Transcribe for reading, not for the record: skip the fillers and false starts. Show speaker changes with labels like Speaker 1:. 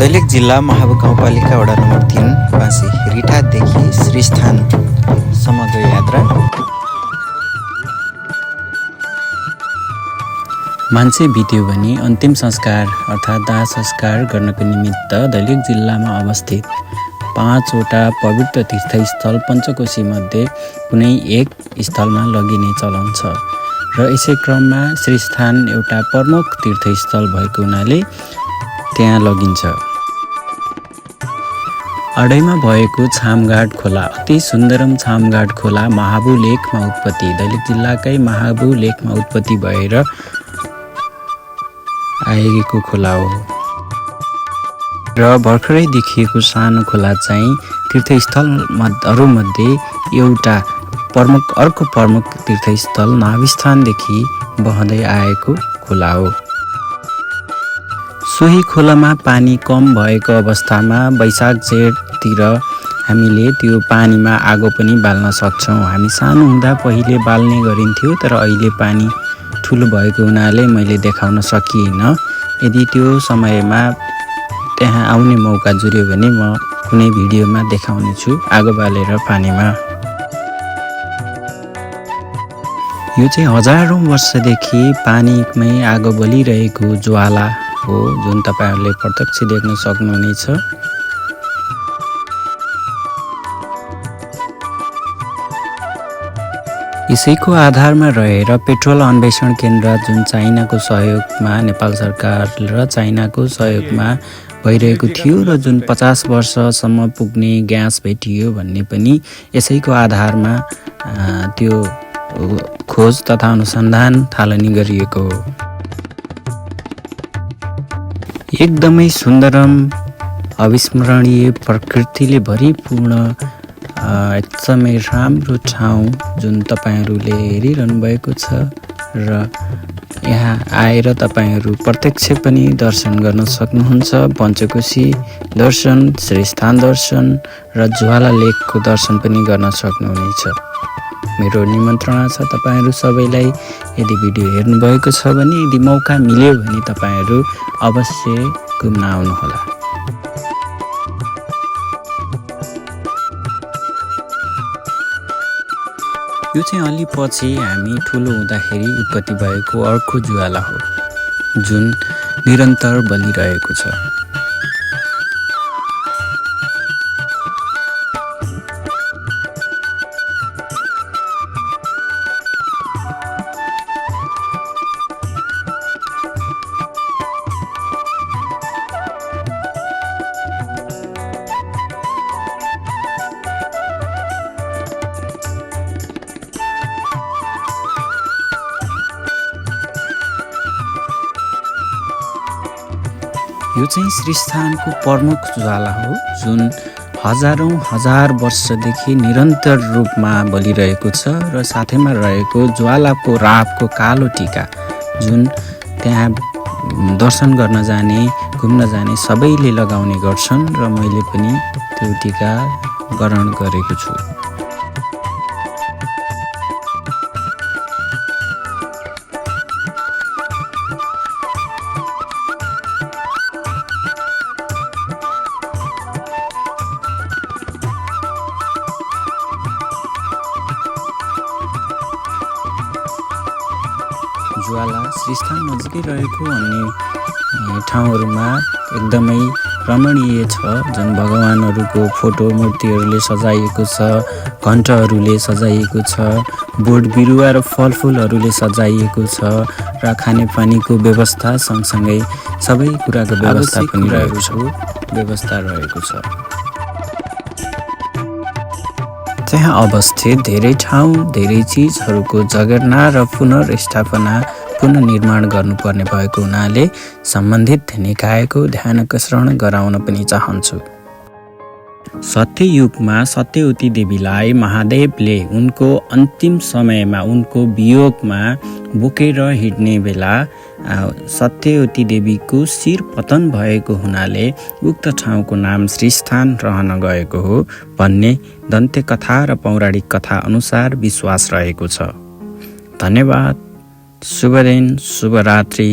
Speaker 1: दैलेख जिल्ला महाबु गाउँपालिका वडा नम्बर 3 पासी रिठादेखि श्रीस्थानसम्मको यात्रा। मान्छे बित्यो भने अन्तिम संस्कार अर्थात् दाह संस्कार गर्नको निमित्त दैलेख जिल्लामा अवस्थित 5 वटा पवित्र तीर्थस्थल पञ्चकोशी मध्ये कुनै एक स्थलमा लगिने चलन छ र यसै क्रममा श्रीस्थान एउटा प्रमुख तीर्थस्थल भएको हुनाले त्यहाँ लगिन्छ। अडैमा भएको छामघाट खोला अति सुन्दरम छामघाट खोला महाबु लेकमा उत्पत्ति दैलेख जिल्लाकै महाबु लेकमा उत्पत्ति भएर आएको खोला हो र भर्खरै देखिएको सानो खोला चाहिँ तीर्थस्थलहरूमध्ये एउटा अर्को प्रमुख तीर्थस्थल नाभिस्थानदेखि बहँदै आएको खोला हो। सोही खोलामा पानी कम भएको अवस्थामा वैशाख जेठतिर हामीले त्यो पानीमा आगो पनि बाल्न सक्छौँ। हामी सानो हुँदा पहिले बाल्ने गरिन्थ्यो, तर अहिले पानी ठुलो भएको हुनाले मैले देखाउन सकिएन। यदि त्यो समयमा त्यहाँ आउने मौका जुर्यो भने म कुनै भिडियोमा देखाउने छु आगो बालेर पानीमा। यो चाहिँ हजारौं वर्षदेखि पानीमै आगो बलिरहेको ज्वाला हो, जुन तपाईहरुले प्रत्यक्ष देख्न सक्नुहुनेछ। यसैको आधारमा रहेर पेट्रोल अन्वेषण केन्द्र जुन चाइनाको सहयोगमा नेपाल सरकार र चाइनाको सहयोगमा भइरहेको थियो र जुन 50 वर्षसम्म पुग्ने ग्यास भेटियो भन्ने पनि यसैको आधारमा त्यो खोज तथा अनुसन्धान थालनी गरिएको हो। एकदमै सुन्दरम अविस्मरणीय प्रकृतिले भरिपूर्ण एकदमै राम्रो ठाउँ जुन तपाईहरुले हेरिरहनु भएको छ र यहाँ आएर तपाईहरु प्रत्यक्ष पनि दर्शन गर्न सक्नुहुन्छ। पञ्चकोशी दर्शन, श्रीस्थान दर्शन र ज्वाला लेकको दर्शन पनि गर्न सक्नुहुनेछ। मेरो निमन्त्रणा छ तपाईहरु सबैलाई, यदि भिडियो हेर्नु भएको छ भने यदि मौका मिल्यो भने तपाईहरु अवश्य घुम्न आउनुहोला। यो चाहिँ अलि पछि हामी ठुलो हुँदाखेरि उत्पत्ति भएको अर्को ज्वाला हो जुन निरन्तर बलिरहेको छ। यो चाहिँ श्रीस्थानको प्रमुख ज्वाला हो जुन हजार वर्षदेखि निरन्तर रूपमा बलिरहेको छ र साथैमा रहेको ज्वालाको रापको कालो टीका जुन त्यहाँ दर्शन गर्न जाने घुम्न जाने सबैले लगाउने गर्छन् र मैले पनि त्यो टीका ग्रहण गरेको छु। ज्वाला श्रीस्थान नजिकै रहेको अन्य ठाउँहरूमा एकदमै रमणीय छ जुन भगवानहरूको फोटो मूर्तिहरूले सजाइएको छ, घण्टहरूले सजाइएको छ, बोट बिरुवा र फलफुलहरूले सजाइएको छ र खानेपानीको व्यवस्था सँगसँगै सबै कुराको व्यवस्था पनि रहेको छ। त्यहाँ अवस्थित धेरै ठाउँ धेरै चिजहरूको जगेर्ना र पुनर्स्थापना पुनर्निर्माण गर्नुपर्ने भएको हुनाले सम्बन्धित निकायको ध्यानाकर्षण गराउन पनि चाहन्छु। सत्ययुगमा सत्यवती देवीलाई महादेवले उनको अन्तिम समयमा उनको वियोगमा बोकेर हिँड्ने बेला सत्यवती देवीको शिर पतन भएको हुनाले उक्त ठाउँको नाम श्रीस्थान रहन गएको हो भन्ने दन्त्य कथा र पौराणिक कथा अनुसार विश्वास रहेको छ। धन्यवाद। शुभ दिन, शुभ रात्रि।